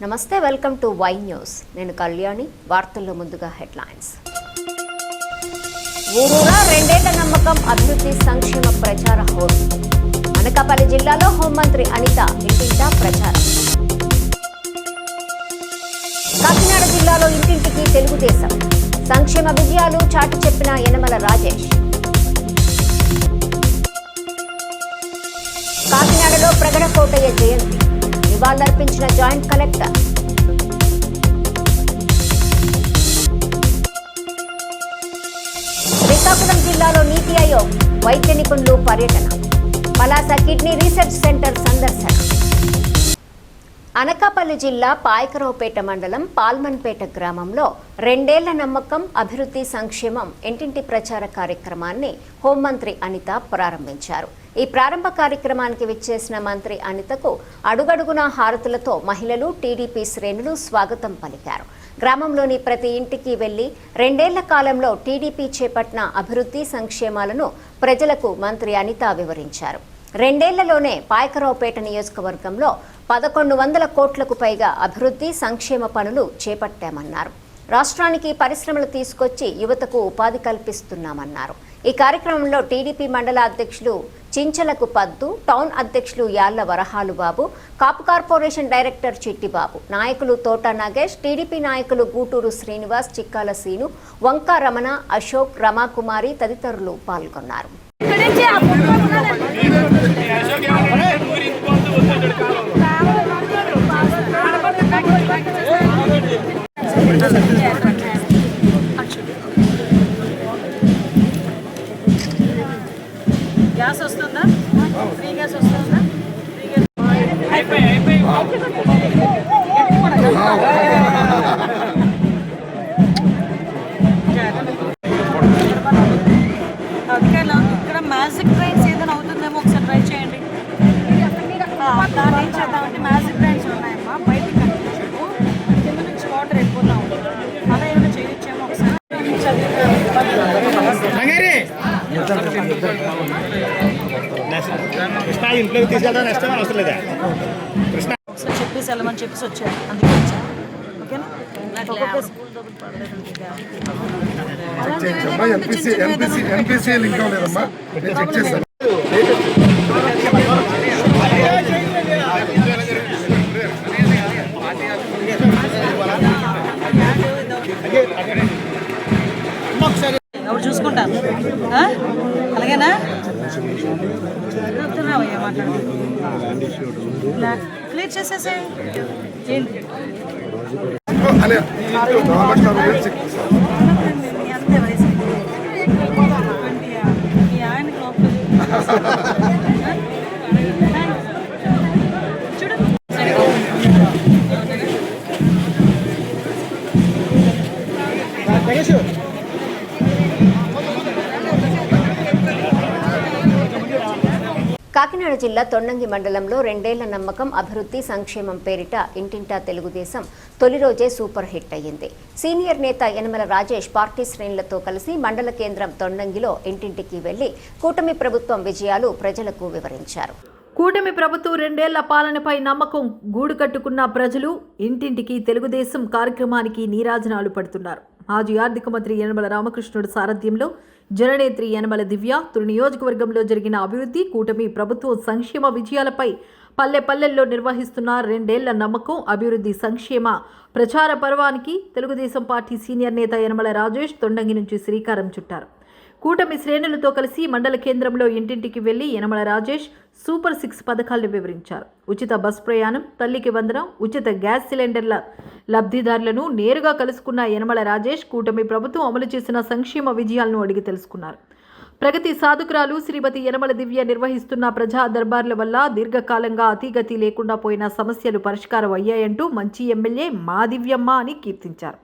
నమస్తే, welcome to Y news. నేను కళ్యాణి. వార్తల్లో ముందుగా హెడ్లైన్స్. ఊరూరా రెండేళ్ల నమ్మకం, అభివృద్ధి సంక్షేమ ప్రచార హోరు. అనకాపల్లి జిల్లాలో హోంమంత్రి అనిత ఇంటింటా ప్రచారం. కాకినాడ జిల్లాలో ఇంటింటికి తెలుగుదేశం సంక్షేమ విజయాలు చాటి చెప్పిన యనమల రాజేష్. కాకినాడలో ప్రగడకోటయ్య జయంతి నివాళులర్పించిన జాయింట్ కలెక్టర్. శ్రీకాకుళం జిల్లాలో నీతి ఆయోగ్ వైద్య నిపుణులు పర్యటన. పలాస కిడ్నీ రీసెర్చ్ సెంటర్ సందర్శన. అనకాపల్లి జిల్లా పాయకరావుపేట మండలం పాల్మన్పేట గ్రామంలో రెండేళ్ల నమ్మకం, అభివృద్ధి సంక్షేమం ఇంటింటి ప్రచార కార్యక్రమాన్ని హోంమంత్రి అనిత ప్రారంభించారు. ఈ ప్రారంభ కార్యక్రమానికి విచ్చేసిన మంత్రి అనితకు అడుగడుగునా హారతులతో మహిళలు, టీడీపీ శ్రేణులు స్వాగతం పలికారు. గ్రామంలోని ప్రతి ఇంటికి వెళ్లి రెండేళ్ల కాలంలో టీడీపీ చేపట్టిన అభివృద్ధి సంక్షేమాలను ప్రజలకు మంత్రి అనిత వివరించారు. రెండేళ్లలోనే పాయకరావుపేట నియోజకవర్గంలో 1100 కోట్లకు పైగా అభివృద్ధి సంక్షేమ పనులు చేపట్టామన్నారు. రాష్ట్రానికి పరిశ్రమలు తీసుకొచ్చి యువతకు ఉపాధి కల్పిస్తున్నామన్నారు. ఈ కార్యక్రమంలో టీడీపీ మండల అధ్యక్షులు చించలకు పద్దు, టౌన్ అధ్యక్షులు యాళ్ల వరహాలు బాబు, కాపు కార్పొరేషన్ డైరెక్టర్ చిట్టిబాబు, నాయకులు తోట నాగేష్, టీడీపీ నాయకులు గూటూరు శ్రీనివాస్, చిక్కాల సీను, వంక రమణ, అశోక్, రమాకుమారి తదితరులు పాల్గొన్నారు. గ్యాస్ వస్తుందా? ఫ్రీ గ్యాస్ వస్తుందా? ఇక్కడ మ్యాజిక్ ట్రైన్స్ ఏదైనా అవుతుందేమో ఒకసారి ట్రై చేయండి. దాన్ని ఏం చేద్దామంటే మ్యాజిక్ ట్రైన్స్ ఉన్నాయమ్మా, బయటికి కనిపించవు, కింద నుంచి వాటర్ వెళ్ళిపోతా ఉంటుంది. అలా ఏమైనా చేయొచ్చేమో ఒకసారి చెప్పేసి వెళ్ళమని చెప్పేసి వచ్చారు. అందుకే వచ్చాను. ఓకేనా? ఎవరు చూసుకుంటారు? అలాగేనా? మాట్లాడు, క్లియర్ చేసేసే. ఏంటి అంతే వయసు మీ ఆయన లోపల చూడు. కాకినాడ జిల్లా తొండంగి మండలంలో రెండేళ్ల నమ్మకం, అభివృద్ధి సంక్షేమం పేరిట ఇంటింటా తెలుగుదేశం తొలి రోజే సూపర్ హిట్ అయ్యింది. సీనియర్ నేత యనమల రాజేష్ పార్టీ శ్రేణులతో కలిసి మండల కేంద్రం తొండంగిలో ఇంటింటికి వెళ్లి కూటమి ప్రభుత్వం విజయాలు ప్రజలకు వివరించారు. కూటమి ప్రభుత్వం రెండేళ్ల పాలనపై నమ్మకం గూడు కట్టుకున్న ప్రజలు ఇంటింటికి తెలుగుదేశం కార్యక్రమానికి నీరాజనాలు పడుతున్నారు. మాజీ ఆర్థిక మంత్రి యనమల రామకృష్ణుడు సారథ్యంలో జననేత్రి యనమల దివ్య తొలి నియోజకవర్గంలో జరిగిన అభివృద్ధి, కూటమి ప్రభుత్వం సంక్షేమ విజయాలపై పల్లె పల్లెల్లో నిర్వహిస్తున్న రెండేళ్ల నమ్మకం, అభివృద్ధి సంక్షేమ ప్రచార పర్వానికి తెలుగుదేశం పార్టీ సీనియర్ నేత యనమల రాజేష్ తొండంగి నుంచి శ్రీకారం చుట్టారు. కూటమి శ్రేణులతో కలిసి మండల కేంద్రంలో ఇంటింటికి వెళ్లి యనమల రాజేష్ సూపర్ 6 పథకాలను వివరించారు. ఉచిత బస్ ప్రయాణం, తల్లికి వందనం, ఉచిత గ్యాస్ సిలిండర్ల లబ్ధిదారులను నేరుగా కలుసుకున్న యనమల రాజేష్ కూటమి ప్రభుత్వం అమలు చేసిన సంక్షేమ విజయాలను అడిగి తెలుసుకున్నారు. ప్రగతి సాధకురాలు శ్రీమతి యనమల దివ్య నిర్వహిస్తున్న ప్రజా దర్బార్ల వల్ల దీర్ఘకాలంగా అతిగతి లేకుండా పోయిన సమస్యలు పరిష్కారం అయ్యాయంటూ మంచి ఎమ్మెల్యే మా దివ్యమ్మ అని కీర్తించారు.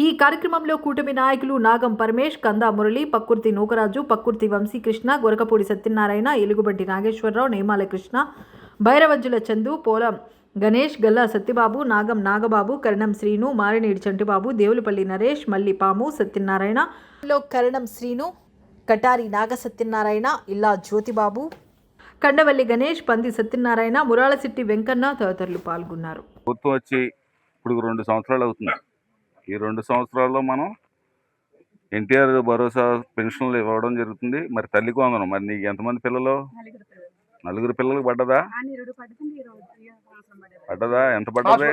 ఈ కార్యక్రమంలో కూటమి నాయకులు నాగం పరమేష్, కందా మురళి, పక్కుర్తి నూకరాజు, పక్కుర్తి వంశీకృష్ణ, గొరకపూడి సత్యనారాయణ, ఎలుగుబంటి నాగేశ్వరరావు, నేమాల కృష్ణ, భైరవజ్జుల చందు, పోలం గణేష్, గల్లా సత్యబాబు, నాగం నాగబాబు, కరణం శ్రీను, మారినేడి చంటిబాబు, దేవులపల్లి నరేష్, మల్లిపాము, సత్యనారాయణ, కరణం శ్రీను, కటారి నాగ సత్యనారాయణ, ఇల్లా జ్యోతిబాబు, కండవల్లి గణేష్, పంది సత్యనారాయణ, మురాళసిట్టి వెంకన్న తదితరులు పాల్గొన్నారు. వచ్చి ఇప్పుడు 2 సంవత్సరాలు అవుతుంది. ఈ 2 సంవత్సరాల్లో మనం ఎన్టీఆర్ భరోసా పెన్షన్లు ఇవ్వడం జరుగుతుంది. మరి తల్లికి వందనం. మరి నీకు ఎంతమంది పిల్లలు? 4 పిల్లలకు పడ్డదా? పడ్డదా? ఎంత పడ్డది?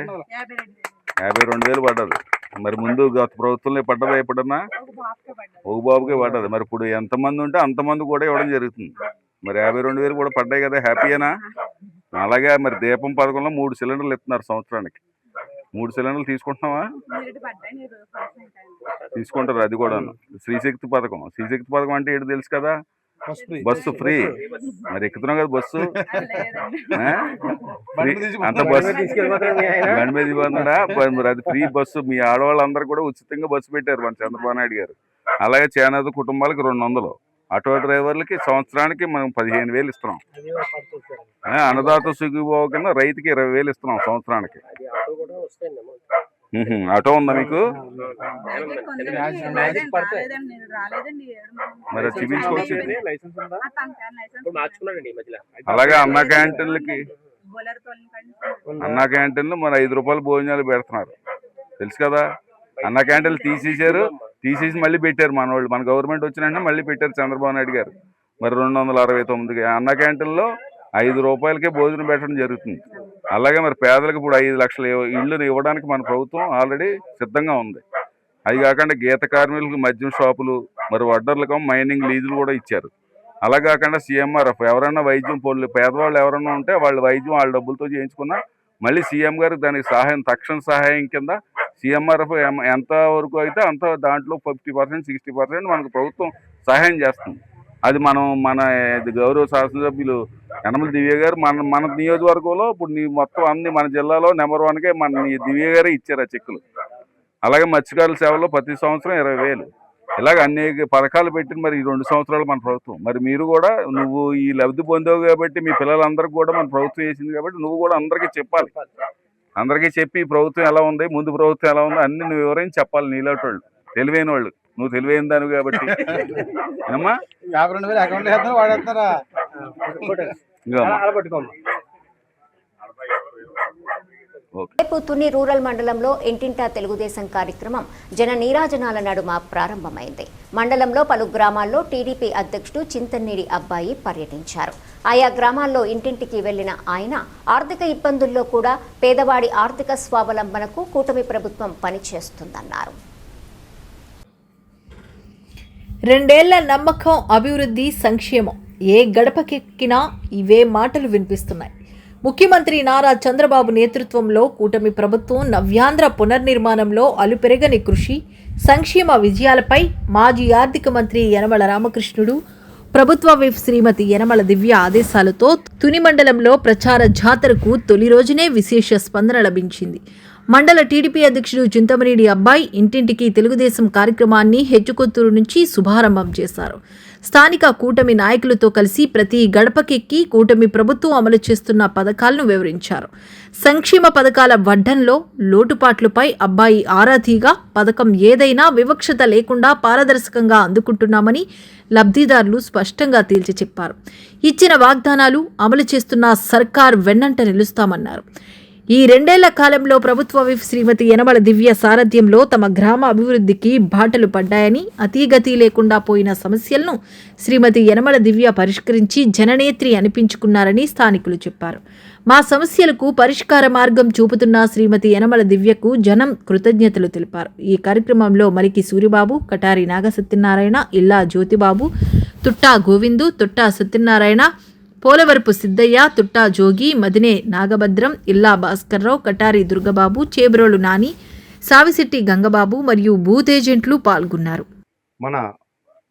52,000 పడ్డది. మరి ముందు గత ప్రభుత్వంలో పడ్డదా ఎప్పుడన్నా? ఒక బాబుకే పడ్డది. మరి ఇప్పుడు ఎంతమంది ఉంటే అంతమంది కూడా ఇవ్వడం జరుగుతుంది. మరి 52,000 కూడా పడ్డాయి కదా, హ్యాపీయేనా? అలాగే మరి దీపం పథకంలో 3 సిలిండర్లు ఇస్తున్నారు సంవత్సరానికి. 3 సిలిండర్లు తీసుకుంటున్నావా? తీసుకుంటారు. అది కూడా శ్రీశక్తి పథకం. శ్రీశక్తి పథకం అంటే ఏంటి తెలుసు కదా? Bus free. మరి ఎక్కుతున్నావు కదా బస్సు, అంత బస్సు బండి మీద ఇవ్వన్నాడా? మరి అది ఫ్రీ బస్సు. మీ ఆడవాళ్ళందరూ కూడా ఉచితంగా బస్సు పెట్టారు మన చంద్రబాబు నాయుడు గారు. అలాగే చేనేత కుటుంబాలకు 200, ఆటో డ్రైవర్లకి సంవత్సరానికి మనం 15,000 ఇస్తున్నాం. అన్నదాత సుఖీభావ కింద రైతుకి 20,000 ఇస్తున్నాం సంవత్సరానికి. ఆటో ఉందా మీకు? మరి చూపించుకోవచ్చు. అలాగే అన్న క్యాంటీన్లు మరి 5 రూపాయల భోజనాలు పెడుతున్నారు, తెలుసు కదా? అన్న క్యాంటీన్లు తీసేసి మళ్ళీ పెట్టారు మన వాళ్ళు. మన గవర్నమెంట్ వచ్చిన మళ్ళీ పెట్టారు చంద్రబాబు నాయుడు గారు. మరి 269 అన్న క్యాంటీన్లో 5 రూపాయలకే భోజనం పెట్టడం జరుగుతుంది. అలాగే మరి పేదలకు ఇప్పుడు 5 లక్షల ఇళ్ళు ఇవ్వడానికి మన ప్రభుత్వం ఆల్రెడీ సిద్ధంగా ఉంది. అది కాకుండా గీత కార్మికులకు మద్యం షాపులు, మరి వడ్డర్లకు మైనింగ్ లీజులు కూడా ఇచ్చారు. అలా కాకుండా CMRF ఎవరైనా వైద్యం పేదవాళ్ళు ఎవరైనా ఉంటే వాళ్ళ వైద్యం వాళ్ళ డబ్బులతో చేయించుకున్నా మళ్ళీ సీఎం గారికి దానికి తక్షణ సహాయం కింద CMRF ఎంత వరకు అయితే అంత దాంట్లో 50%, 60% మనకు ప్రభుత్వం సహాయం చేస్తుంది. అది మన గౌరవ శాసనసభ్యులు యనమల దివ్య గారు మన నియోజకవర్గంలో ఇప్పుడు మొత్తం అన్ని మన జిల్లాలో నెంబర్ 1కే మన దివ్య గారే ఇచ్చారు ఆ చెక్కులు. అలాగే మత్స్యకారుల సేవలో ప్రతి సంవత్సరం 20,000. ఇలాగ అనేక పథకాలు పెట్టిన మరి ఈ 2 సంవత్సరాలు మన ప్రభుత్వం. మరి మీరు కూడా నువ్వు ఈ లబ్ధి పొందావు కాబట్టి మీ పిల్లలందరికీ కూడా మన ప్రభుత్వం వేసింది కాబట్టి నువ్వు కూడా అందరికీ చెప్పాలి. అందరికీ చెప్పి ఈ ప్రభుత్వం ఎలా ఉంది, ముందు ప్రభుత్వం ఎలా ఉంది అన్ని నువ్వు వివరించి చెప్పాలి. నీలాంటి వాళ్ళు తెలివైన వాళ్ళు, నువ్వు తెలివైన దానివి కాబట్టి అమ్మా. రేపు తుని రూరల్ మండలంలో ఇంటింటా తెలుగుదేశం కార్యక్రమం జన నీరాజనాల నడుమ ప్రారంభమైంది. మండలంలో పలు గ్రామాల్లో టీడీపీ అధ్యక్షుడు చింతనేడి అబ్బాయి పర్యటించారు. ఆయా గ్రామాల్లో ఇంటింటికి వెళ్లిన ఆయన ఆర్థిక ఇబ్బందుల్లో కూడా పేదవాడి ఆర్థిక స్వావలంబనకు కూటమి ప్రభుత్వం పనిచేస్తుందన్నారు. 2 ఏళ్ల నమ్మకం, అభివృద్ధి, సంక్షేమం. ఏ గడపకెక్కినా ఇవే మాటలు వినిపిస్తున్నాయి. ముఖ్యమంత్రి నారా చంద్రబాబు నేతృత్వంలో కూటమి ప్రభుత్వం నవ్యాంధ్ర పునర్నిర్మాణంలో అలుపెరగని కృషి, సంక్షేమ విజయాలపై మాజీ ఆర్థిక మంత్రి యనమల రామకృష్ణుడు, ప్రభుత్వ విప్ శ్రీమతి యనమల దివ్య ఆదేశాలతో తుని మండలంలో ప్రచార జాతరకు తొలి రోజునే విశేష స్పందన లభించింది. మండల టీడీపీ అధ్యక్షుడు చింతమనేడి అబ్బాయి ఇంటింటికి తెలుగుదేశం కార్యక్రమాన్ని హెచ్చుకొత్తూరు నుంచి శుభారంభం చేశారు. స్థానిక కూటమి నాయకులతో కలిసి ప్రతి గడపకెక్కి కూటమి ప్రభుత్వం అమలు చేస్తున్న పథకాలను వివరించారు. సంక్షేమ పథకాల వడ్డంలో లోటుపాట్లపై అబ్బాయి ఆరాధీగా పథకం ఏదైనా వివక్షత లేకుండా పారదర్శకంగా అందుకుంటున్నామని లబ్ధిదారులు స్పష్టంగా తేల్చి చెప్పారు. ఇచ్చిన వాగ్దానాలు అమలు చేస్తున్న సర్కార్ వెన్నంట నిలుస్తామన్నారు. ఈ 2 ఏళ్ల కాలంలో ప్రభుత్వ విప్ శ్రీమతి యనమల దివ్య సారథ్యంలో తమ గ్రామ అభివృద్ధికి బాటలు పడ్డాయని, అతీగతి లేకుండా పోయిన సమస్యలను శ్రీమతి యనమల దివ్య పరిష్కరించి జననేత్రి అనిపించుకున్నారని స్థానికులు చెప్పారు. మా సమస్యలకు పరిష్కార మార్గం చూపుతున్న శ్రీమతి యనమల దివ్యకు జనం కృతజ్ఞతలు తెలిపారు. ఈ కార్యక్రమంలో మలికి సూరిబాబు, కటారి నాగసత్యనారాయణ, ఇల్లా జ్యోతిబాబు, తుట్టా గోవిందు, తుట్టా సత్యనారాయణ, పోలవరపు సిద్ధయ్య, తుట్టా జోగి, మదినే నాగభద్రం, ఇల్లా భాస్కర్రావు, కటారి దుర్గబాబు, చేబ్రోలు నాని, సావిశెట్టి గంగబాబు మరియు బూత్ ఏజెంట్లు పాల్గొన్నారు. మన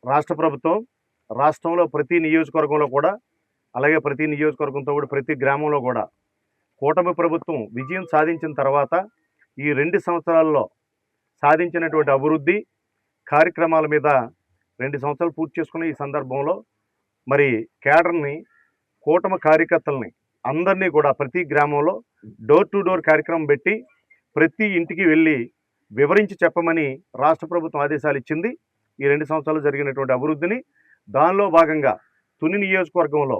రాష్ట్ర ప్రభుత్వం రాష్ట్రంలో ప్రతి నియోజకవర్గంలో కూడా, అలాగే ప్రతి నియోజకవర్గంతో కూడా ప్రతి గ్రామంలో కూడా కూటమి ప్రభుత్వం విజయం సాధించిన తర్వాత ఈ 2 సంవత్సరాల్లో సాధించినటువంటి అభివృద్ధి కార్యక్రమాల మీద 2 సంవత్సరాలు పూర్తి చేసుకున్న ఈ సందర్భంలో మరి కేడర్ని, కూటమి కార్యకర్తల్ని అందరినీ కూడా ప్రతి గ్రామంలో డోర్ టు డోర్ కార్యక్రమం పెట్టి ప్రతి ఇంటికి వెళ్ళి వివరించి చెప్పమని రాష్ట్ర ప్రభుత్వం ఆదేశాలు ఇచ్చింది. ఈ 2 సంవత్సరాలు జరిగినటువంటి అభివృద్ధిని దానిలో భాగంగా తుని నియోజకవర్గంలో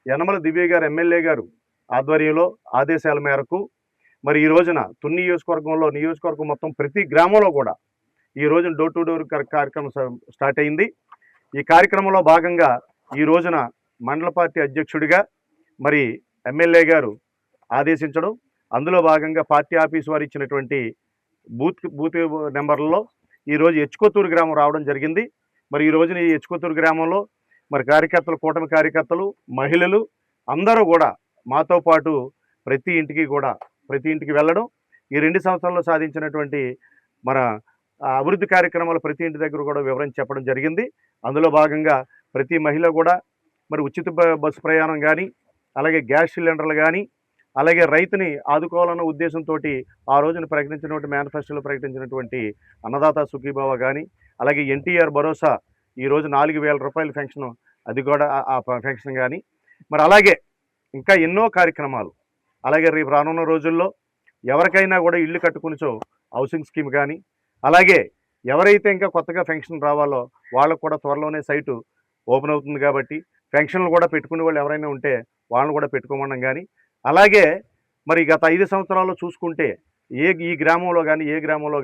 యనమల దివ్య గారు ఎమ్మెల్యే గారు ఆధ్వర్యంలో ఆదేశాల మేరకు మరి ఈ రోజున తుని నియోజకవర్గం మొత్తం ప్రతి గ్రామంలో కూడా ఈ రోజున డోర్ టు డోర్ కార్యక్రమం స్టార్ట్ అయింది. ఈ కార్యక్రమంలో భాగంగా ఈ రోజున మండల పార్టీ అధ్యక్షుడిగా మరి ఎమ్మెల్యే గారు ఆదేశించడం, అందులో భాగంగా పార్టీ ఆఫీస్ వారు ఇచ్చినటువంటి బూత్ నెంబర్లలో ఈరోజు ఎచ్చుకొత్తూరు గ్రామం రావడం జరిగింది. మరి ఈ రోజున ఈ ఎచ్చుకొత్తూరు గ్రామంలో మరి కార్యకర్తలు, కూటమి కార్యకర్తలు, మహిళలు అందరూ కూడా మాతో పాటు ప్రతి ఇంటికి వెళ్ళడం, ఈ 2 సంవత్సరాల్లో సాధించినటువంటి మన అభివృద్ధి కార్యక్రమాలు ప్రతి ఇంటి దగ్గర కూడా వివరించి చెప్పడం జరిగింది. అందులో భాగంగా ప్రతి మహిళ కూడా మరి ఉచిత బస్సు ప్రయాణం కానీ, అలాగే గ్యాస్ సిలిండర్లు కానీ, అలాగే రైతుని ఆదుకోవాలన్న ఉద్దేశంతో ఆ రోజున ప్రకటించినటువంటి మేనిఫెస్టోలో ప్రకటించినటువంటి అన్నదాత సుఖీభావ కానీ, అలాగే ఎన్టీఆర్ భరోసా ఈరోజు 4,000 రూపాయల పెన్షన్, అది కూడా ఆ పెన్షన్ కానీ, మరి అలాగే ఇంకా ఎన్నో కార్యక్రమాలు, అలాగే రేపు రానున్న రోజుల్లో ఎవరికైనా కూడా ఇల్లు కట్టుకునిచో హౌసింగ్ స్కీమ్ కానీ, అలాగే ఎవరైతే ఇంకా కొత్తగా పెన్షన్ రావాలో వాళ్ళకు కూడా త్వరలోనే సైటు ఓపెన్ అవుతుంది కాబట్టి పెన్షన్లు కూడా పెట్టుకునే వాళ్ళు ఎవరైనా ఉంటే వాళ్ళని కూడా పెట్టుకోమడం కానీ, అలాగే మరి గత 5 సంవత్సరాల్లో చూసుకుంటే ఈ గ్రామంలో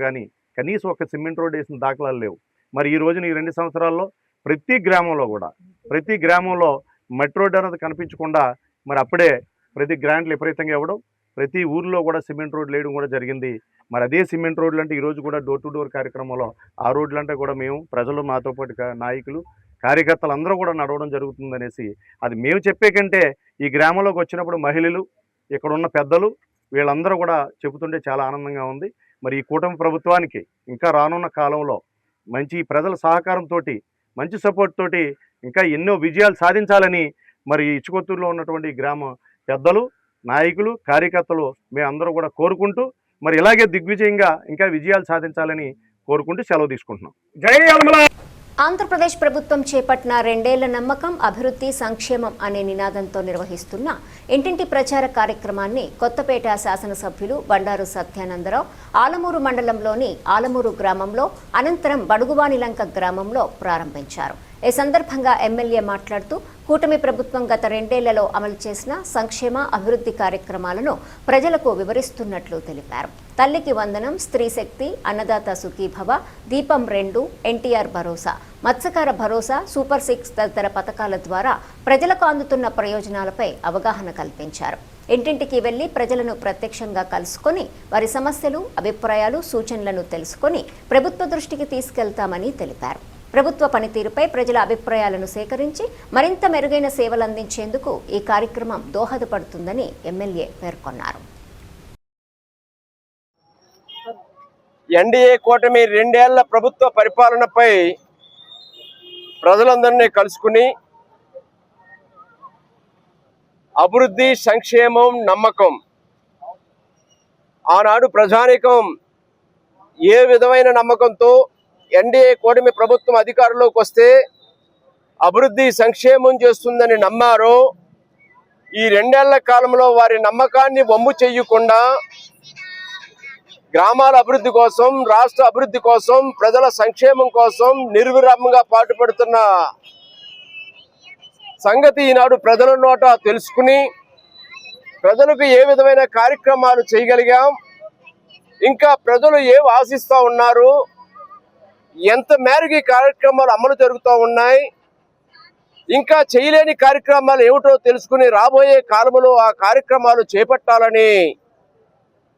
కానీ కనీసం ఒక సిమెంట్ రోడ్ వేసిన దాఖలాలు లేవు. మరి ఈ రోజున ఈ 2 సంవత్సరాల్లో ప్రతి గ్రామంలో మట్టి రోడ్ అనేది కనిపించకుండా మరి అప్పుడే ప్రతి గ్రాంట్లు విపరీతంగా ఇవ్వడం, ప్రతి ఊర్లో కూడా సిమెంట్ రోడ్లు వేయడం కూడా జరిగింది. మరి అదే సిమెంట్ రోడ్లు అంటే ఈరోజు కూడా డోర్ టు డోర్ కార్యక్రమంలో ఆ రోడ్లు అంటే కూడా మేము ప్రజలు, మాతో పాటు నాయకులు, కార్యకర్తలు అందరూ కూడా నడవడం జరుగుతుందనేసి, అది మేము చెప్పే కంటే ఈ గ్రామంలోకి వచ్చినప్పుడు మహిళలు, ఇక్కడ ఉన్న పెద్దలు వీళ్ళందరూ కూడా చెబుతుంటే చాలా ఆనందంగా ఉంది. మరి ఈ కూటమి ప్రభుత్వానికి ఇంకా రానున్న కాలంలో మంచి ప్రజల సహకారంతో, మంచి సపోర్ట్ తోటి ఇంకా ఎన్నో విజయాలు సాధించాలని మరి ఇచ్చుకొత్తూరులో ఉన్నటువంటి గ్రామ పెద్దలు, నాయకులు, కార్యకర్తలు మేమందరూ కూడా కోరుకుంటూ మరి ఇలాగే దిగ్విజయంగా ఇంకా విజయాలు సాధించాలని కోరుకుంటూ సెలవు తీసుకుంటున్నాం. జై యలమల. ఆంధ్రప్రదేశ్ ప్రభుత్వం చేపట్టిన 2 ఏళ్ల నమ్మకం, అభివృద్ధి, సంక్షేమం అనే నినాదంతో నిర్వహిస్తున్న ఇంటింటి ప్రచార కార్యక్రమాన్ని కొత్తపేట శాసనసభ్యులు బండారు సత్యానందరావు ఆలమూరు మండలంలోని ఆలమూరు గ్రామంలో, అనంతరం బడుగువానిలంక గ్రామంలో ప్రారంభించారు. ఈ సందర్భంగా ఎమ్మెల్యే మాట్లాడుతూ కూటమి ప్రభుత్వం గత 2 ఏళ్లలో అమలు చేసిన సంక్షేమ, అభివృద్ధి కార్యక్రమాలను ప్రజలకు వివరిస్తున్నట్లు తెలిపారు. తల్లికి వందనం, స్త్రీ శక్తి, అన్నదాత సుఖీభవ, దీపం 2, ఎన్టీఆర్ భరోసా, మత్స్యకార భరోసా, సూపర్ 6 తదితర పథకాల ద్వారా ప్రజలకు అందుతున్న ప్రయోజనాలపై అవగాహన కల్పించారు. ఇంటింటికి వెళ్లి ప్రజలను ప్రత్యక్షంగా కలుసుకొని వారి సమస్యలు, అభిప్రాయాలు, సూచనలను తెలుసుకొని ప్రభుత్వ దృష్టికి తీసుకెళ్తామని తెలిపారు. ప్రభుత్వ పనితీరుపై ప్రజల అభిప్రాయాలను సేకరించి మరింత మెరుగైన సేవలు అందించేందుకు ఈ కార్యక్రమం దోహదపడుతుందని ఎమ్మెల్యే పేర్కొన్నారు. ఎన్డీఏ కూటమి 2 ఏళ్ల ప్రభుత్వ పరిపాలనపై ప్రజలందరినీ కలుసుకుని అభివృద్ధి, సంక్షేమం, నమ్మకం, ఆనాడు ప్రజానీకం ఏ విధమైన నమ్మకంతో ఎన్డీఏ కూటమి ప్రభుత్వం అధికారంలోకి వస్తే అభివృద్ధి, సంక్షేమం చేస్తుందని నమ్మారో, ఈ 2 ఏళ్ల కాలంలో వారి నమ్మకాన్ని వమ్ము చేయకుండా గ్రామాల అభివృద్ధి కోసం, రాష్ట్ర అభివృద్ధి కోసం, ప్రజల సంక్షేమం కోసం నిర్విరామంగా పాటుపడుతున్న సంగతి ఈనాడు ప్రజల నోట తెలుసుకుని ప్రజలకు ఏ విధమైన కార్యక్రమాలు చేయగలిగాం, ఇంకా ప్రజలు ఏం ఆశిస్తూ ఉన్నారు, ఎంత మేరకు ఈ కార్యక్రమాలు అమలు జరుగుతూ ఉన్నాయి, ఇంకా చేయలేని కార్యక్రమాలు ఏమిటో తెలుసుకుని రాబోయే కాలంలో ఆ కార్యక్రమాలు చేపట్టాలని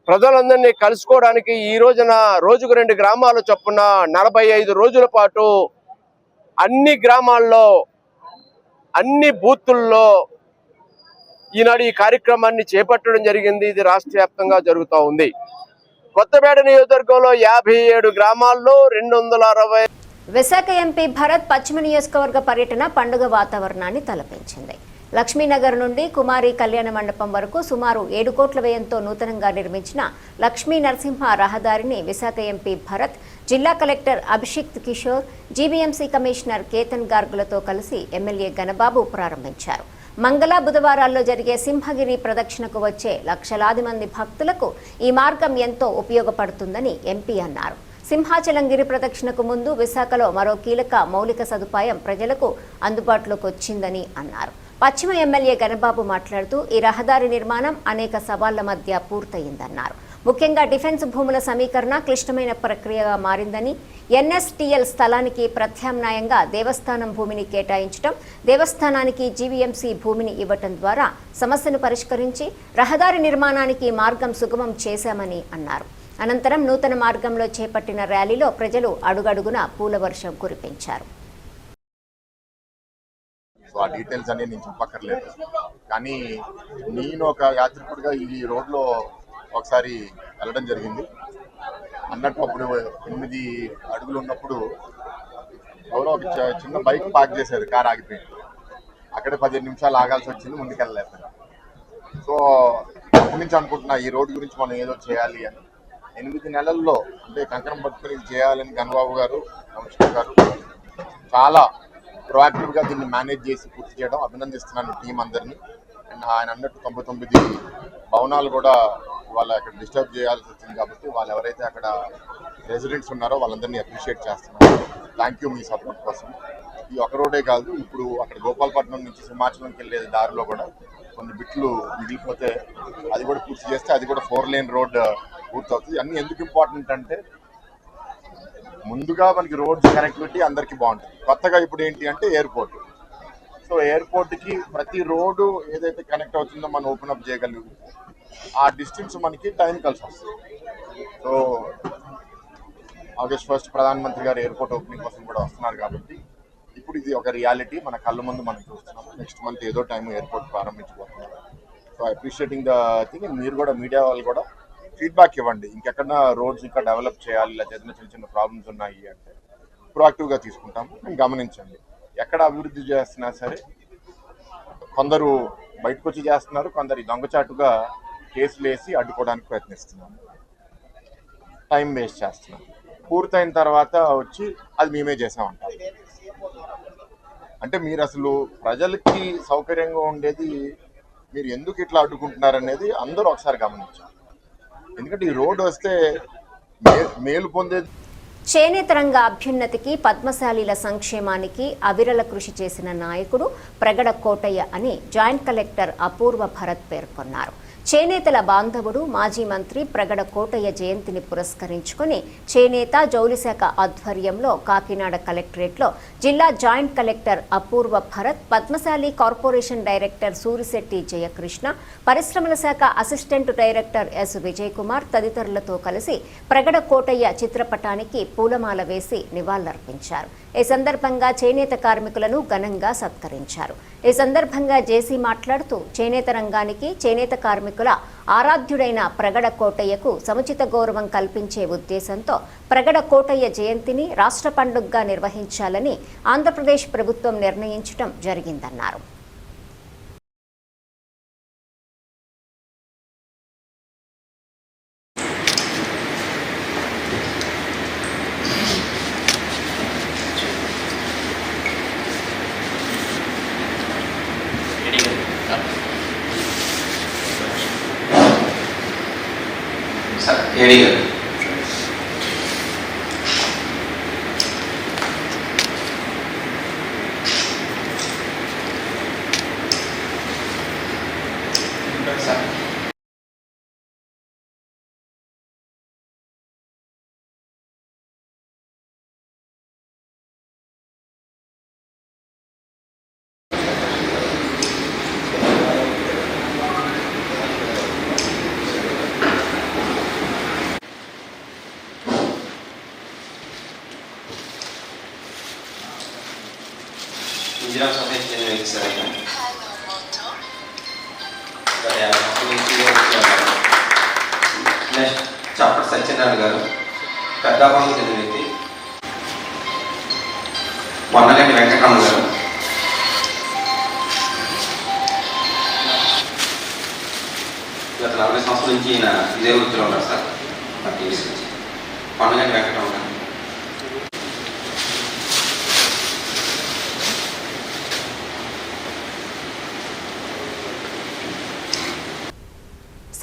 ప్రజలందరినీ కలుసుకోవడానికి ఈ రోజున రోజుకు 2 గ్రామాల చొప్పున 45 రోజుల పాటు అన్ని గ్రామాల్లో, అన్ని బూతుల్లో ఈనాడు ఈ కార్యక్రమాన్ని చేపట్టడం జరిగింది. ఇది రాష్ట్ర వ్యాప్తంగా జరుగుతూ ఉంది. కొత్తపేట నియోజకవర్గంలో 57 గ్రామాల్లో 260. విశాఖ ఎంపీ భరత్ పశ్చిమ నియోజకవర్గ పర్యటన పండుగ వాతావరణాన్ని తలపించింది. లక్ష్మీనగర్ నుండి కుమారి కళ్యాణ మండపం వరకు సుమారు 7 కోట్ల వ్యయంతో నూతనంగా నిర్మించిన లక్ష్మీ నరసింహ రహదారిని విశాఖ ఎంపీ భరత్, జిల్లా collector Abhishikt Kishore, GVMC commissioner Ketan గార్గులతో కలిసి ఎమ్మెల్యే గణబాబు ప్రారంభించారు. మంగళ, బుధవారాల్లో జరిగే సింహగిరి ప్రదక్షిణకు వచ్చే లక్షలాది మంది భక్తులకు ఈ మార్గం ఎంతో ఉపయోగపడుతుందని ఎంపీ అన్నారు. సింహాచలం గిరి ప్రదక్షిణకు ముందు విశాఖలో మరో కీలక మౌలిక సదుపాయం ప్రజలకు అందుబాటులోకి వచ్చిందని అన్నారు. పశ్చిమ ఎమ్మెల్యే గణబాబు మాట్లాడుతూ ఈ రహదారి నిర్మాణం అనేక సవాళ్ల మధ్య పూర్తయిందన్నారు. ముఖ్యంగా డిఫెన్స్ భూముల సమీకరణ క్లిష్టమైన ప్రక్రియగా మారిందని, ఎన్ఎస్టీఎల్ స్థలానికి ప్రత్యామ్నాయంగా దేవస్థానం భూమిని కేటాయించడం, దేవస్థానానికి జీవీఎంసీ భూమిని ఇవ్వటం ద్వారా సమస్యను పరిష్కరించి రహదారి నిర్మాణానికి మార్గం సుగమం చేశామని అన్నారు. అనంతరం నూతన మార్గంలో చేపట్టిన ర్యాలీలో ప్రజలు అడుగడుగునా పూల వర్షం కురిపించారు. ఆ డీటెయిల్స్ అన్ని నేను చెప్పక్కర్లేదు, కానీ నేను ఒక యాత్రికుడిగా ఈ రోడ్లో ఒకసారి వెళ్ళడం జరిగింది. అన్నట్టు అప్పుడు 8 అడుగులు ఉన్నప్పుడు ఎవరో ఒక చిన్న బైక్ పార్క్ చేశారు, కార్ ఆగిపోయింది. అక్కడే 15 నిమిషాలు ఆగాల్సి వచ్చింది, ముందుకెళ్ళలేదు. సో అక్కడి నుంచి అనుకుంటున్నా ఈ రోడ్డు గురించి మనం ఏదో చేయాలి అని. 8 నెలల్లో అంటే కంకణం పట్టుకుని చేయాలని గణబాబు గారు, కమిషనర్ గారు చాలా ప్రొయాక్టివ్గా దీన్ని మేనేజ్ చేసి పూర్తి చేయడం అభినందిస్తున్నాను టీం అందరినీ. అండ్ ఆయన అన్నట్టు 99 భవనాలు కూడా వాళ్ళ అక్కడ డిస్టర్బ్ చేయాల్సి వచ్చింది కాబట్టి వాళ్ళు ఎవరైతే అక్కడ రెసిడెంట్స్ ఉన్నారో వాళ్ళందరినీ అప్రిషియేట్ చేస్తున్నారు. థ్యాంక్ యూ మీ సపోర్ట్ కోసం. ఈ ఒక రోడే కాదు, ఇప్పుడు అక్కడ గోపాలపట్నం నుంచి సింహాచలంకి వెళ్ళే దారిలో కూడా కొన్ని బిట్లు మిగిలిపోతే అది కూడా పూర్తి చేస్తే అది కూడా 4 లేన్ రోడ్ పూర్తవుతుంది. అన్నీ ఎందుకు ఇంపార్టెంట్ అంటే ముందుగా మనకి రోడ్స్ కనెక్టివిటీ అందరికీ బాగుంటుంది. కొత్తగా ఇప్పుడు ఏంటి అంటే ఎయిర్పోర్ట్. సో ఎయిర్పోర్ట్కి ప్రతి రోడ్డు ఏదైతే కనెక్ట్ అవుతుందో మనం ఓపెన్ అప్ చేయగలిగి ఆ డిస్టెన్స్ మనకి టైం కలిసి వస్తుంది. సో ఆగస్ట్ 1 ప్రధానమంత్రి గారు ఎయిర్పోర్ట్ ఓపెనింగ్ కోసం కూడా వస్తున్నారు కాబట్టి ఇప్పుడు ఇది ఒక రియాలిటీ మన కళ్ళ ముందు మనం చూస్తున్నాము. నెక్స్ట్ మంత్ ఏదో టైం ఎయిర్పోర్ట్ ప్రారంభించబోతున్నారు. So appreciating the thing. మీరు కూడా మీడియా వాళ్ళు కూడా ఫీడ్బ్యాక్ ఇవ్వండి, ఇంకెక్కడన్నా రోడ్స్ ఇంకా డెవలప్ చేయాలి, లేదా ఏదైనా చిన్న చిన్న ప్రాబ్లమ్స్ ఉన్నాయి అంటే ప్రొయాక్టివ్గా తీసుకుంటాము. మేము గమనించండి, ఎక్కడ అభివృద్ధి చేస్తున్నా సరే కొందరు బయటకు వచ్చి చేస్తున్నారు, కొందరు దొంగచాటుగా కేసులు వేసి అడ్డుకోవడానికి ప్రయత్నిస్తున్నారు, టైం వేస్ట్ చేస్తున్నారు. పూర్తయిన తర్వాత వచ్చి అది మేమే చేసామంటారు. అంటే మీరు అసలు ప్రజలకి సౌకర్యంగా ఉండేది మీరు ఎందుకు ఇట్లా అడ్డుకుంటున్నారనేది అందరూ ఒకసారి గమనించారు. ఎందుకంటే ఈ రోడ్డు వస్తే మేలు పొందేది. చేనేత రంగ అభ్యున్నతికి, పద్మశాలీల సంక్షేమానికి అవిరళ కృషి చేసిన నాయకుడు ప్రగడ కోటయ్య అని జాయింట్ కలెక్టర్ అపూర్వ భరత్ పేర్కొన్నారు. చేనేతల బాంధవుడు మాజీ మంత్రి ప్రగడ కోటయ్య జయంతిని పురస్కరించుకుని చేనేత జౌళి శాఖ ఆధ్వర్యంలో కాకినాడ కలెక్టరేట్లో జిల్లా joint collector Apoorva Bharat, Padmashali corporation director Surisetti Jayakrishna, పరిశ్రమల శాఖ assistant director S Vijay Kumar తదితరులతో కలిసి ప్రగడ కోటయ్య చిత్రపటానికి పూలమాల వేసి నివాళులర్పించారు. ఈ సందర్భంగా చేనేత కార్మికులను ఘనంగా సత్కరించారు. ఈ సందర్భంగా జేసీ మాట్లాడుతూ చేనేత రంగానికి, చేనేత కార్మికుల ఆరాధ్యుడైన ప్రగడ కోటయ్యకు సముచిత గౌరవం కల్పించే ఉద్దేశంతో ప్రగడ కోటయ్య జయంతిని రాష్ట్ర పండుగగా నిర్వహించాలని ఆంధ్రప్రదేశ్ ప్రభుత్వం నిర్ణయించడం జరిగిందన్నారు. ఏడి గారు ఇందిరా సొసైటీ చెందిన వ్యక్తి సార్ ఆయన. నెక్స్ట్ చాపటి సత్యనారాయణ గారు, పెద్దాపురం చెందిన వ్యక్తి. వన్నగంటి వెంకటరమణ గారు, గత 40 సంవత్సరాల నుంచి ఈయన ఇదే వృత్తిలో ఉన్నారు సార్. వన్నగంటి వెంకటరమణ గారు.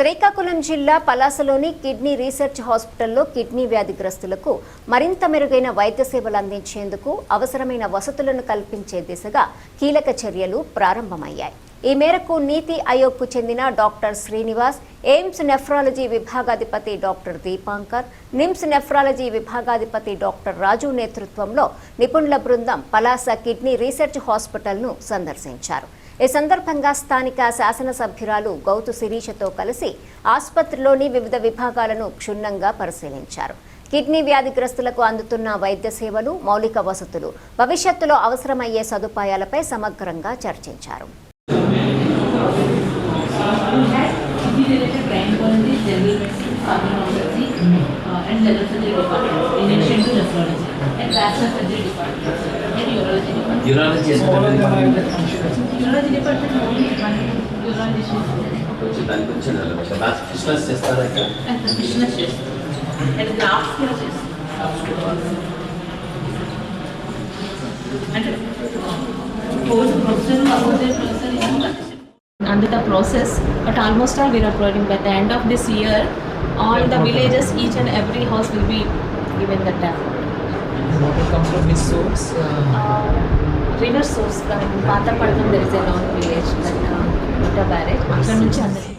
శ్రీకాకుళం జిల్లా పలాసలోని కిడ్నీ రీసెర్చ్ హాస్పిటల్లో కిడ్నీ వ్యాధిగ్రస్తులకు మరింత మెరుగైన వైద్య సేవలు అందించేందుకు అవసరమైన వసతులను కల్పించే దిశగా కీలక చర్యలు ప్రారంభమయ్యాయి. ఈ మేరకు నీతి ఆయోగ్కు చెందిన డాక్టర్ శ్రీనివాస్, ఎయిమ్స్ నెఫ్రాలజీ విభాగాధిపతి డాక్టర్ దీపాంకర్, నిమ్స్ నెఫ్రాలజీ విభాగాధిపతి డాక్టర్ రాజు నేతృత్వంలో నిపుణుల బృందం పలాస కిడ్నీ రీసెర్చ్ హాస్పిటల్ను సందర్శించారు. ఈ సందర్భంగా స్థానిక శాసనసభ్యురాలు గౌతు శిరీషతో కలిసి ఆసుపత్రిలోని వివిధ విభాగాలను క్షుణ్ణంగా పరిశీలించారు. కిడ్నీ వ్యాధిగ్రస్తులకు అందుతున్న వైద్య సేవలు, మౌలిక వసతులు, భవిష్యత్తులో అవసరమయ్యే సదుపాయాలపై సమగ్రంగా చర్చించారు. Under the process, but almost all we are providing by the end of this year, all the villages, each and every house will be given the tap. Water comes from which source? River source from Patapadam, there is a long village, that water barrage. After nunchi andari.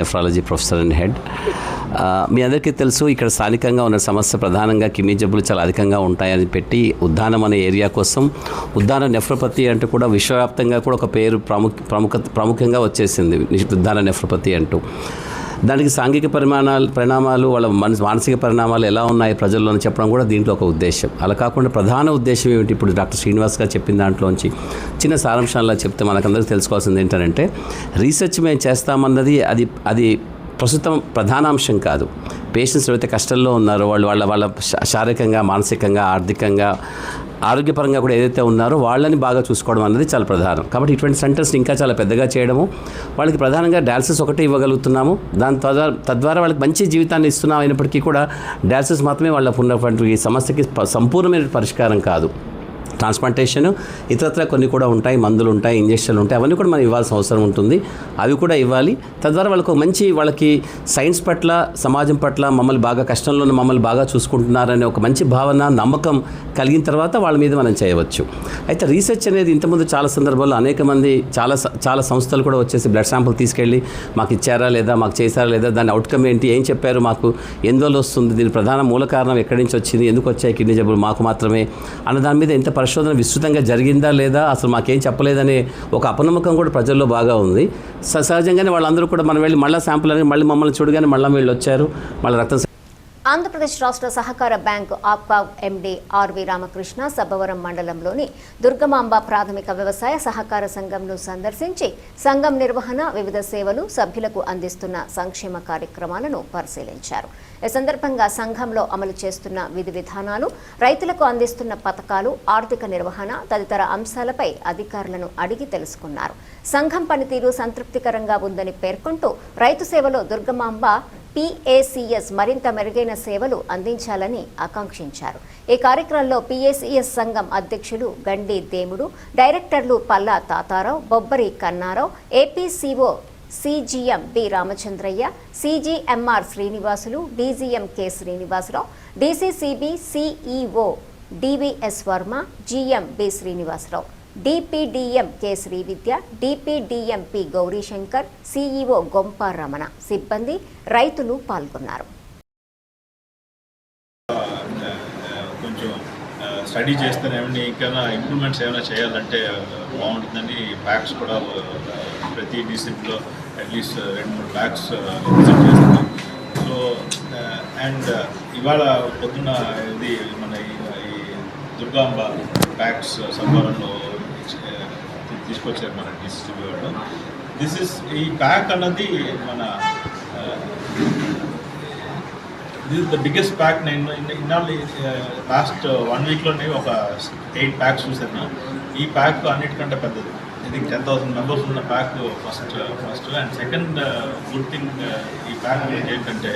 Nephrology professor and head. మీ అందరికీ తెలుసు, ఇక్కడ స్థానికంగా ఉన్న సమస్య ప్రధానంగా kidney జబ్బులు చాలా అధికంగా ఉంటాయని పెట్టి ఉద్దానం అనే ఏరియా కోసం ఉద్దాన నెఫ్రోపతి అంటూ కూడా విశ్వవ్యాప్తంగా కూడా ఒక పేరు ప్రాముఖ్యంగా వచ్చేసింది, ఉద్దాన నెఫ్రోపతి అంటూ. దానికి సాంఘిక పరిణామాలు వాళ్ళ మానసిక పరిణామాలు ఎలా ఉన్నాయి ప్రజల్లో అని చెప్పడం కూడా దీంట్లో ఒక ఉద్దేశం. అలా కాకుండా ప్రధాన ఉద్దేశం ఏమిటి, ఇప్పుడు డాక్టర్ శ్రీనివాస్ గారు చెప్పిన దాంట్లోంచి చిన్న సారాంశాల్లో చెప్తే మనకందరికీ తెలుసుకోవాల్సింది ఏంటంటే, రీసెర్చ్ మేము చేస్తామన్నది అది ప్రస్తుతం ప్రధానాంశం కాదు. పేషెంట్స్ ఎవరైతే కష్టంలో ఉన్నారో వాళ్ళ శారీరకంగా, మానసికంగా, ఆర్థికంగా, ఆరోగ్యపరంగా కూడా ఏదైతే ఉన్నారో వాళ్ళని బాగా చూసుకోవడం అన్నది చాలా ప్రధానం. కాబట్టి ఇటువంటి సెంటర్స్ని ఇంకా చాలా పెద్దగా చేయడము, వాళ్ళకి ప్రధానంగా డయాలసిస్ ఒకటే ఇవ్వగలుగుతున్నాము, తద్వారా వాళ్ళకి మంచి జీవితాన్ని ఇస్తున్నాం. అయినప్పటికీ కూడా డయాలసిస్ మాత్రమే వాళ్ళకు ఉన్నటువంటి ఈ సమస్యకి సంపూర్ణమైన పరిష్కారం కాదు. ట్రాన్స్ప్లాంటేషన్, ఇతరత్ర కొన్ని కూడా ఉంటాయి, మందులు ఉంటాయి, ఇంజక్షన్లు ఉంటాయి, అవన్నీ కూడా మనం ఇవ్వాల్సిన అవసరం ఉంటుంది. అవి కూడా ఇవ్వాలి. తద్వారా వాళ్ళకి సైన్స్ పట్ల, సమాజం పట్ల మమ్మల్ని బాగా కష్టంలో మమ్మల్ని బాగా చూసుకుంటున్నారనే ఒక మంచి భావన, నమ్మకం కలిగిన తర్వాత వాళ్ళ మీద మనం చేయవచ్చు. అయితే రీసెర్చ్ అనేది ఇంతకుముందు చాలా సందర్భాల్లో అనేక మంది చాలా సంస్థలు కూడా వచ్చేసి బ్లడ్ శాంపుల్ తీసుకెళ్ళి మాకు ఇచ్చారా లేదా, మాకు చేశారా లేదా, దాని అవుట్కమ్ ఏంటి, ఏం చెప్పారు, మాకు ఎందువల్ల వస్తుంది, దీని ప్రధాన మూల కారణం ఎక్కడి నుంచి వచ్చింది, ఎందుకు వచ్చాయి కిడ్నీ జబ్బులు మాకు మాత్రమే అన్న దాని మీద ఎంత పరిశోధన విస్తృతంగా జరిగిందా లేదా, అసలు మాకేం చెప్పలేదనే ఒక అపనమ్మకం కూడా ప్రజల్లో బాగా ఉంది. సహజంగానే వాళ్ళందరూ కూడా మనం వెళ్ళి మళ్ళీ శాంపుల్ అని మళ్ళీ మమ్మల్ని చూడగానే మళ్ళీ వీళ్ళు వచ్చారు, మళ్ళీ రక్తం. ఆంధ్రప్రదేశ్ రాష్ట్ర సహకార బ్యాంకు ఆప్కావ్ ఎండీ ఆర్వి రామకృష్ణ సబ్బవరం మండలంలోని దుర్గమాంబ ప్రాథమిక వ్యవసాయ సహకార సంఘంను సందర్శించి సంఘం నిర్వహణ, వివిధ సేవలు, సభ్యులకు అందిస్తున్న సంక్షేమ కార్యక్రమాలను పరిశీలించారు. ఈ సందర్భంగా సంఘంలో అమలు చేస్తున్న విధి విధానాలు, రైతులకు అందిస్తున్న పథకాలు, ఆర్థిక నిర్వహణ తదితర అంశాలపై అధికారులను అడిగి తెలుసుకున్నారు. సంఘం పనితీరు సంతృప్తికరంగా ఉందని పేర్కొంటూ రైతు సేవలో దుర్గమాంబ PACS మరింత మెరుగైన సేవలు అందించాలని ఆకాంక్షించారు. ఈ కార్యక్రమంలో PACS సంఘం అధ్యక్షులు గండి దేముడు, డైరెక్టర్లు Palla Tatarao, Bobbari Kannarao, APCO CGM B Ramachandraiah, CGMR Srinivasulu, DGM K Srinivasarao, DCCB CEO DVS Varma, GM B Srinivasarao, DPDM K Srividya, DPDM P Gaurishankar, CEO Gompa Ramana, సిబ్బంది, రైతులు పాల్గొన్నారు. కొంచెం స్టడీ చేస్తేనేమని ఇంకా ఇంప్రూవ్మెంట్స్ ఏమైనా చేయాలంటే బాగుంటుందని బ్యాగ్స్ కూడా ప్రతి డిస్ట్రిక్ట్లో అట్లీస్ట్ 2-3 బ్యాగ్స్ విజిట్ చేస్తున్నాం. సో అండ్ ఇవాళ పొద్దున్న ఇది మన ఈ దుర్గాంబ బ్యాగ్స్ సబ్బవరంలో తీసుకొచ్చారు మన డిస్ట్రిబ్యూటర్. ఈ ప్యాక్ అన్నది మన this is the biggest pack. నేను ఇన్నాళ్ళు లాస్ట్ 1 వీక్లోనే ఒక 8 ప్యాక్స్ చూసాను. ఈ ప్యాక్ అన్నిటికంటే పెద్దది. ఐ థింక్ 10,000 మెంబర్స్ ఉన్న pack first. And second good thing ఈ ప్యాక్ ఏంటంటే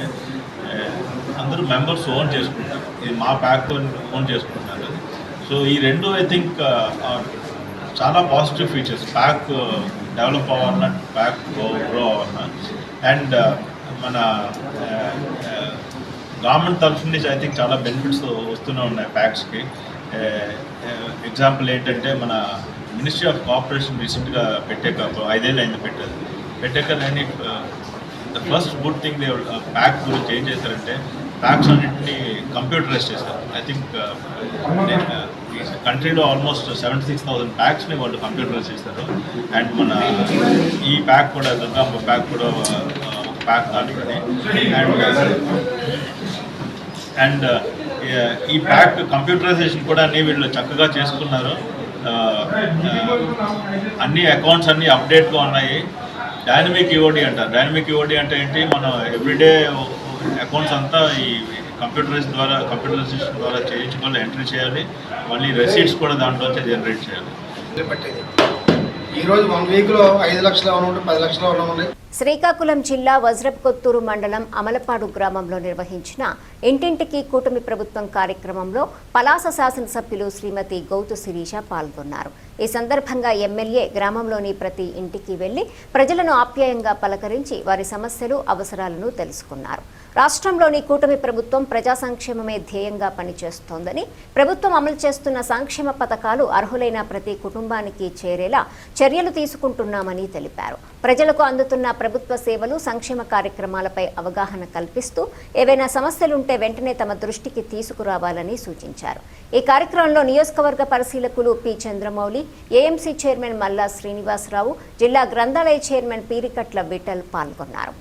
అందరూ మెంబర్స్ ఓన్ చేసుకుంటారు. ఇది మా ప్యాక్తో ఓన్ చేసుకుంటున్నారు. సో ఈ రెండు ఐ థింక్ చాలా పాజిటివ్ ఫీచర్స్. ప్యాక్ డెవలప్ అవ్వాలన్నా, ప్యాక్ గ్రో అవ్వాలన్నా. అండ్ మన గవర్నమెంట్ తరఫు నుంచి ఐ థింక్ చాలా బెనిఫిట్స్ వస్తూనే ఉన్నాయి ప్యాక్స్కి. ఎగ్జాంపుల్ ఏంటంటే మన మినిస్ట్రీ ఆఫ్ కోఆపరేషన్ రీసెంట్గా పెట్టాక 5 ఏళ్ళు అయింది పెట్టాక నేను the first good thing pack గురించి ఏం చేశారంటే ప్యాక్స్ అన్నింటినీ కంప్యూటరైజ్ చేశారు. ఐ థింక్ కంట్రీలో ఆల్మోస్ట్ 76,000 ప్యాక్స్ని వాళ్ళు కంప్యూటరైజ్ చేశారు. అండ్ మన ఈ ప్యాక్ కూడా, దుర్గాంబ ప్యాక్ కూడా ఒక ప్యాక్ దాంట్లోనే. అండ్ ఈ ప్యాక్ కంప్యూటరైజేషన్ కూడా అన్నీ వీళ్ళు చక్కగా చేసుకున్నారు. అన్ని అకౌంట్స్ అన్నీ అప్డేట్గా ఉన్నాయి. డైనమిక్ ఈఓడి అంటారు. డైనమిక్ ఈఓడి అంటే ఏంటి, మనం ఎవ్రీడే అకౌంట్స్ అంతా ఈ కంప్యూటరైజేషన్ ద్వారా చేయించుకోవాలి, ఎంట్రీ చేయాలి, మళ్ళీ రెసీట్స్ కూడా దాంట్లోంచే జనరేట్ చేయాలి. ఈరోజు 1 వీక్లో 5 లక్షల అమౌంట్, 10 లక్షల అమౌంట్. శ్రీకాకుళం జిల్లా వజ్రపుకొత్తూరు మండలం అమలపాడు గ్రామంలో నిర్వహించిన ఇంటింటికి కూటమి ప్రభుత్వం కార్యక్రమంలో పలాస శాసనసభ్యులు శ్రీమతి గౌతు శిరీష పాల్గొన్నారు. ఈ సందర్భంగా ఎమ్మెల్యే గ్రామంలోని ప్రతి ఇంటికి వెళ్లి ప్రజలను ఆప్యాయంగా పలకరించి వారి సమస్యలు, అవసరాలను తెలుసుకున్నారు. రాష్ట్రంలోని కూటమి ప్రభుత్వం ప్రజా సంక్షేమమే ధ్యేయంగా పనిచేస్తోందని, ప్రభుత్వం అమలు చేస్తున్న సంక్షేమ పథకాలు అర్హులైన ప్రతి కుటుంబానికి చేరేలా చర్యలు తీసుకుంటున్నామని తెలిపారు. ప్రజలకు అందుతున్న ప్రభుత్వ సేవలు, సంక్షేమ కార్యక్రమాలపై అవగాహన కల్పిస్తూ ఏవైనా సమస్యలుంటే వెంటనే తమ దృష్టికి తీసుకురావాలని సూచించారు. ఈ కార్యక్రమంలో నియోజకవర్గ పరిశీలకులు పి చంద్రమౌళి, ఏఎంసీ చైర్మన్ మల్లా శ్రీనివాసరావు, జిల్లా గ్రంథాలయ చైర్మన్ పీరికట్ల విఠల్ పాల్గొన్నారు.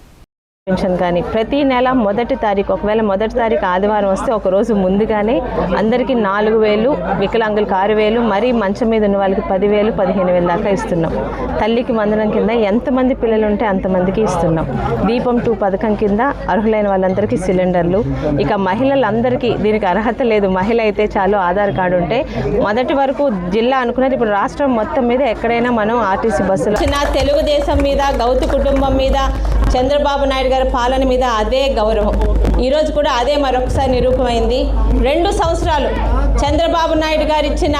పెన్షన్ కానీ ప్రతి నెల మొదటి తారీఖు, ఒకవేళ మొదటి తారీఖు ఆదివారం వస్తే ఒక రోజు ముందుగానే అందరికీ 4,000, వికలాంగులకు 6,000, మరీ మంచం మీద ఉన్న వాళ్ళకి 10,000, 15,000 దాకా ఇస్తున్నాం. తల్లికి వందనం కింద ఎంతమంది పిల్లలు ఉంటే అంతమందికి ఇస్తున్నాం. దీపం 2 పథకం కింద అర్హులైన వాళ్ళందరికీ సిలిండర్లు. ఇక మహిళలందరికీ దీనికి అర్హత లేదు, మహిళ అయితే చాలు, ఆధార్ కార్డు ఉంటే. మొదటి వరకు జిల్లా అనుకున్నది, ఇప్పుడు రాష్ట్రం మొత్తం మీద ఎక్కడైనా మనం ఆర్టీసీ బస్సులు తెలుగుదేశం మీద, గౌతు కుటుంబం మీద, చంద్రబాబు నాయుడు గారి పాలన మీద అదే గౌరవం. ఈరోజు కూడా అదే మరొకసారి నిరూపమైంది. 2 సంవత్సరాలు చంద్రబాబు నాయుడు గారు ఇచ్చిన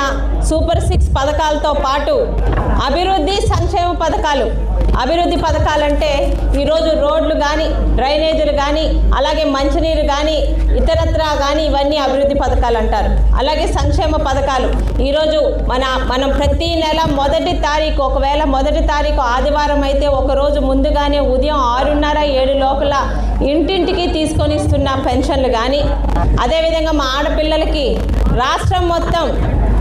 సూపర్ 6 పథకాలతో పాటు అభివృద్ధి, సంక్షేమ పథకాలు. అభివృద్ధి పథకాలంటే ఈరోజు రోడ్లు కానీ, డ్రైనేజీలు కానీ, అలాగే మంచినీరు కానీ, ఇతరత్రా కానీ ఇవన్నీ అభివృద్ధి పథకాలు అంటారు. అలాగే సంక్షేమ పథకాలు ఈరోజు మనం ప్రతి నెల మొదటి తారీఖు, ఒకవేళ మొదటి తారీఖు ఆదివారం అయితే ఒకరోజు ముందుగానే ఉదయం 6:30, 7 లోపల ఇంటింటికి తీసుకొని ఇస్తున్న పెన్షన్లు కానీ, అదేవిధంగా మా ఆడపిల్లలకి రాష్ట్రం మొత్తం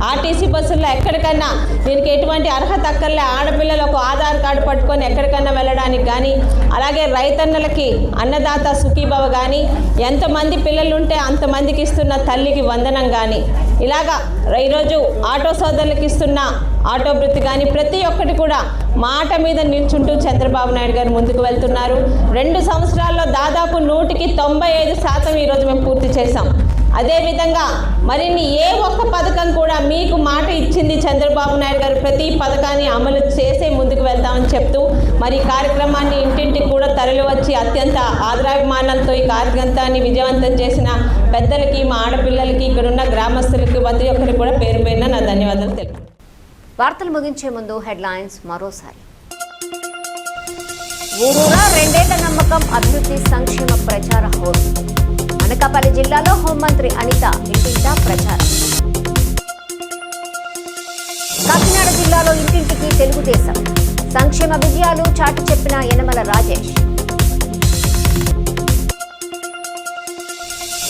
ఆర్టీసీ బస్సుల్లో ఎక్కడికన్నా దీనికి ఎటువంటి అర్హత అక్కర్లే, ఆడపిల్లలు ఒక ఆధార్ కార్డు పట్టుకొని ఎక్కడికన్నా వెళ్ళడానికి కానీ, అలాగే రైతన్నలకి అన్నదాత సుఖీభవ కానీ, ఎంతమంది పిల్లలు ఉంటే అంతమందికి ఇస్తున్న తల్లికి వందనం కానీ, ఇలాగా ఈరోజు ఆటో సోదరులకు ఇస్తున్న ఆటో వృత్తి కానీ, ప్రతి ఒక్కటి కూడా మాట మీద నిల్చుంటూ చంద్రబాబు నాయుడు గారు ముందుకు వెళ్తున్నారు. 2 సంవత్సరాల్లో దాదాపు 195% ఈరోజు మేము పూర్తి చేశాం. అదేవిధంగా మరిన్ని ఏ ఒక్క పథకం కూడా మీకు మాట ఇచ్చింది చంద్రబాబు నాయుడు గారు, ప్రతి పథకాన్ని అమలు చేసే ముందుకు వెళ్తామని చెప్తూ మరి ఈ కార్యక్రమాన్ని ఇంటింటికి కూడా తరలి వచ్చి అత్యంత ఆదరాభిమానాలతో ఈ కార్యక్రమాన్ని విజయవంతం చేసిన పెద్దలకి, మా ఆడపిల్లలకి, ఇక్కడున్న గ్రామస్తులకి ప్రతి ఒక్కరికి కూడా పేరు పేరున నా ధన్యవాదాలు తెలుపు. వార్తలు ముగించే ముందు హెడ్లైన్స్ మరోసారి. ఊరూరా 2 ఏళ్ల నమ్మకం, అభివృద్ధి సంక్షేమ ప్రచార హోరు. అనకాపల్లి జిల్లాలో హోంమంత్రి అనిత ఇంటింటా ప్రచారం. కాకినాడ జిల్లాలో ఇంటింటికి తెలుగుదేశం సంక్షేమ విజయాలు చాటి చెప్పిన యనమల రాజేష్.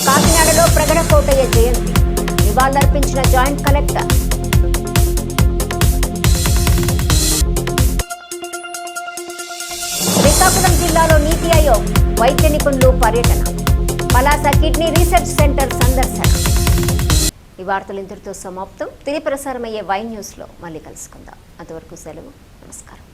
కాకినాడలో ప్రగడకోటయ్య జయంతి నివాళులర్పించిన జాయింట్ కలెక్టర్. శ్రీకాకుళం జిల్లాలో నీతి ఆయోగ్ వైద్య నిపుణులు పర్యటన. పలాస కిడ్నీ రీసెర్చ్ సెంటర్ సందర్శన. ఈ వార్తలు ఇంతటితో సమాప్తం. తిరిగి ప్రసారమయ్యే వై న్యూస్లో మళ్ళీ కలుసుకుందాం. అంతవరకు సెలవు. నమస్కారం.